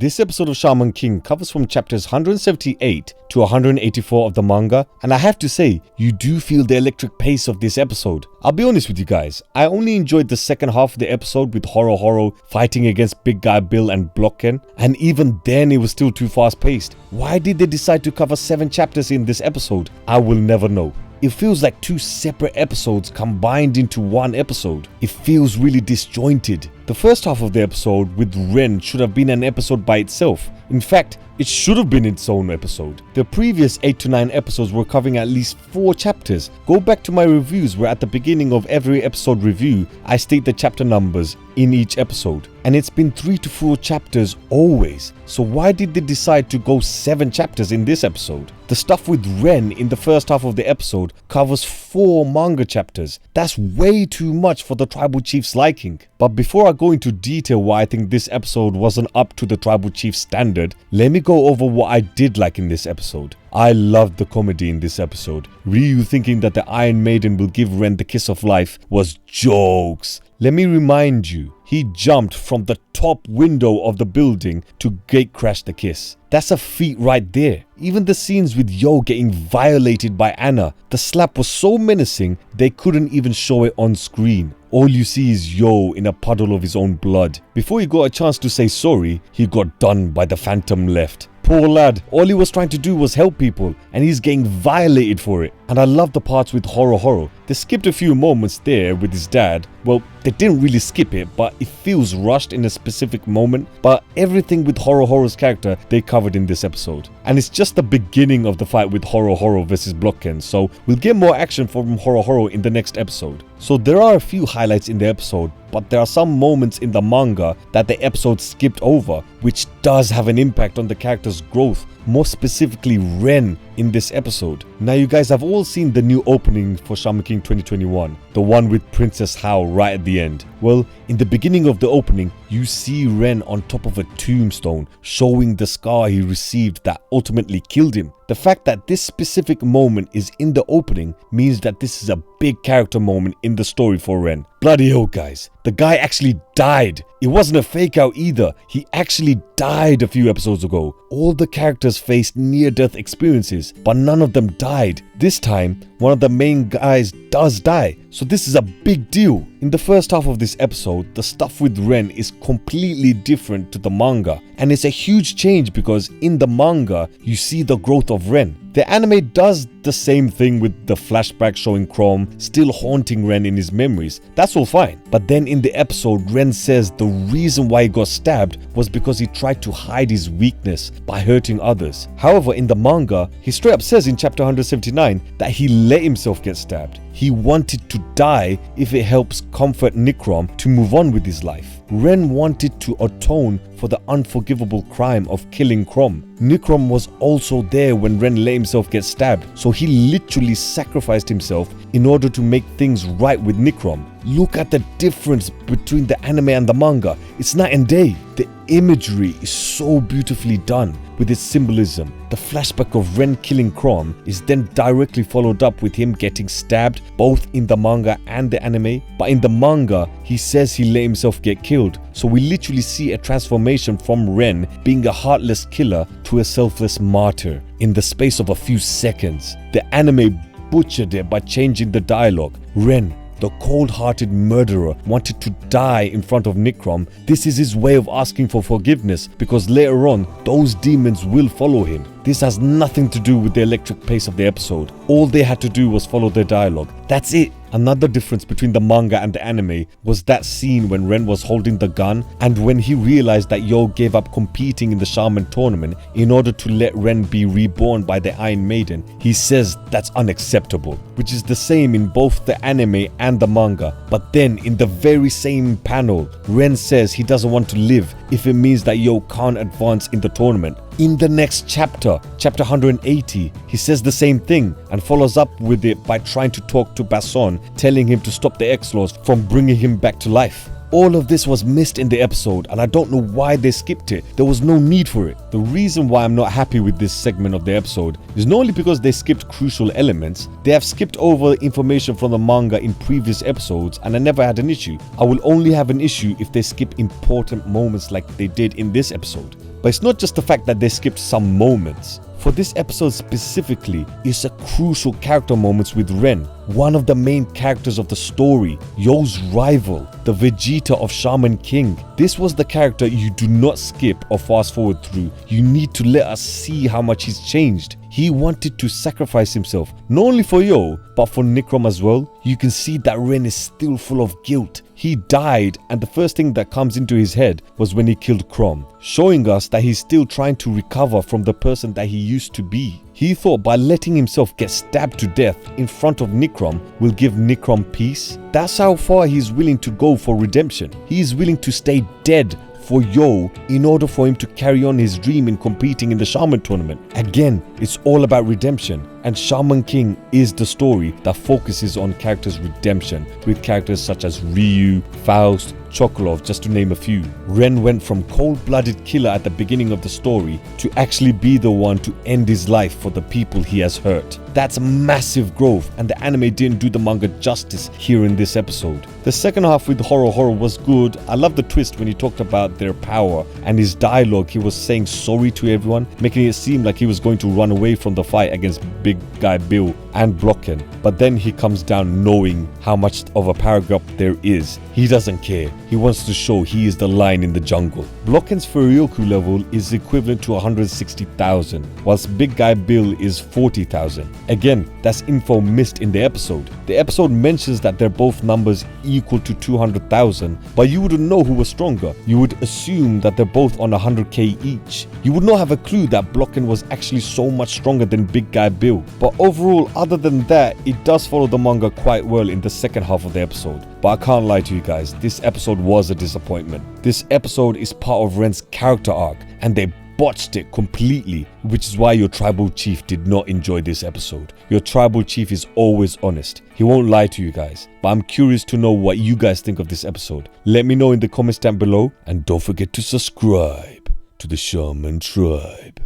This episode of Shaman King covers from chapters 178 to 184 of the manga, and I have to say, you do feel the electric pace of this episode. I'll be honest with you guys, I only enjoyed the second half of the episode with Horohoro fighting against Big Guy Bill and Blocken, and even then it was still too fast paced. Why did they decide to cover 7 chapters in this episode? I will never know. It feels like 2 separate episodes combined into one episode. It feels really disjointed. The first half of the episode with Ren should have been an episode by itself. In fact, it should have been its own episode. The previous 8 to 9 episodes were covering at least 4 chapters. Go back to my reviews where at the beginning of every episode review, I state the chapter numbers in each episode. And it's been 3 to 4 chapters always. So why did they decide to go 7 chapters in this episode? The stuff with Ren in the first half of the episode covers 4 manga chapters. That's way too much for the tribal chief's liking. But before I go into detail why I think this episode wasn't up to the tribal chief's standard, let me go over what I did like in this episode. I loved the comedy in this episode. Ryu thinking that the Iron Maiden will give Ren the kiss of life was jokes. Let me remind you, he jumped from the top window of the building to gatecrash the kiss. That's a feat right there. Even the scenes with Yo getting violated by Anna, the slap was so menacing they couldn't even show it on screen. All you see is Yo in a puddle of his own blood. Before he got a chance to say sorry, he got done by the Phantom left. Poor lad, all he was trying to do was help people and he's getting violated for it. And I love the parts with Horohoro. They skipped a few moments there with his dad. Well, they didn't really skip it, but it feels rushed in a specific moment. But everything with Horohoro's character they covered in this episode. And it's just the beginning of the fight with Horohoro versus Blocken, so we'll get more action from Horohoro in the next episode. So there are a few highlights in the episode, but there are some moments in the manga that the episode skipped over, which does have an impact on the character's growth, more specifically Ren in this episode. Now you guys have all seen the new opening for Shaman King 2021, the one with Princess Hao right at the end. Well, in the beginning of the opening, you see Ren on top of a tombstone, showing the scar he received that ultimately killed him. The fact that this specific moment is in the opening means that this is a big character moment in the story for Ren. Bloody hell guys, the guy actually died. It wasn't a fake out either, he actually died a few episodes ago. All the characters faced near-death experiences, but none of them died. This time, one of the main guys does die, so this is a big deal. In the first half of this episode, the stuff with Ren is completely different to the manga, and it's a huge change because in the manga, you see the growth of Ren. The anime does the same thing with the flashback showing Chrom still haunting Ren in his memories. That's all fine. But then in the episode, Ren says the reason why he got stabbed was because he tried to hide his weakness by hurting others. However, in the manga, he straight up says in chapter 179 that he let himself get stabbed. He wanted to die if it helps comfort Chrom to move on with his life. Ren wanted to atone for the unforgivable crime of killing Chrom. Chrom was also there when Ren let himself get stabbed, so he literally sacrificed himself in order to make things right with Chrom. Look at the difference between the anime and the manga. It's night and day. The imagery is so beautifully done with its symbolism. The flashback of Ren killing Chrom is then directly followed up with him getting stabbed both in the manga and the anime. But in the manga, he says he let himself get killed. So we literally see a transformation from Ren being a heartless killer to a selfless martyr in the space of a few seconds. The anime butchered it by changing the dialogue. Ren, the cold-hearted murderer, wanted to die in front of Chrom. This is his way of asking for forgiveness because later on, those demons will follow him. This has nothing to do with the electric pace of the episode. All they had to do was follow their dialogue. That's it. Another difference between the manga and the anime was that scene when Ren was holding the gun and when he realized that Yo gave up competing in the Shaman tournament in order to let Ren be reborn by the Iron Maiden. He says that's unacceptable, which is the same in both the anime and the manga. But then in the very same panel, Ren says he doesn't want to live if it means that Yo can't advance in the tournament. In the next chapter, chapter 180, he says the same thing and follows up with it by trying to talk to Basson, telling him to stop the X-Laws from bringing him back to life. All of this was missed in the episode and I don't know why they skipped it. There was no need for it. The reason why I'm not happy with this segment of the episode is not only because they skipped crucial elements, they have skipped over information from the manga in previous episodes and I never had an issue. I will only have an issue if they skip important moments like they did in this episode. But it's not just the fact that they skipped some moments. For this episode specifically, it's a crucial character moments with Ren, one of the main characters of the story, Yo's rival, the Vegeta of Shaman King. This was the character you do not skip or fast forward through. You need to let us see how much he's changed. He wanted to sacrifice himself, not only for Yo, but for Chrom as well. You can see that Ren is still full of guilt. He died, and the first thing that comes into his head was when he killed Chrom, showing us that he's still trying to recover from the person that he used to be. He thought by letting himself get stabbed to death in front of Chrom will give Chrom peace. That's how far he's willing to go for redemption. He is willing to stay dead for Yo in order for him to carry on his dream in competing in the Shaman tournament. Again, it's all about redemption, and Shaman King is the story that focuses on characters' redemption, with characters such as Ryu, Faust, Chokolov, just to name a few. Ren went from cold-blooded killer at the beginning of the story to actually be the one to end his life for the people he has hurt. That's massive growth, and the anime didn't do the manga justice here in this episode. The second half with Horohoro was good. I love the twist when he talked about their power, and his dialogue, he was saying sorry to everyone, making it seem like he was going to run away from the fight against Big Guy Bill and Blocken. But then he comes down knowing how much of a power gap there is. He doesn't care. He wants to show he is the lion in the jungle. Blocken's Furyoku level is equivalent to 160,000, whilst Big Guy Bill is 40,000. Again, that's info missed in the episode. The episode mentions that they're both numbers equal to 200,000, but you wouldn't know who was stronger. You would assume that they're both on 100k each. You would not have a clue that Blocken was actually so much stronger than Big Guy Bill. But overall, other than that, it does follow the manga quite well in the second half of the episode. But I can't lie to you guys, this episode was a disappointment. This episode is part of Ren's character arc, and they botched it completely, which is why your tribal chief did not enjoy this episode. Your tribal chief is always honest. He won't lie to you guys. But I'm curious to know what you guys think of this episode. Let me know in the comments down below, and don't forget to subscribe to the Shaman Tribe.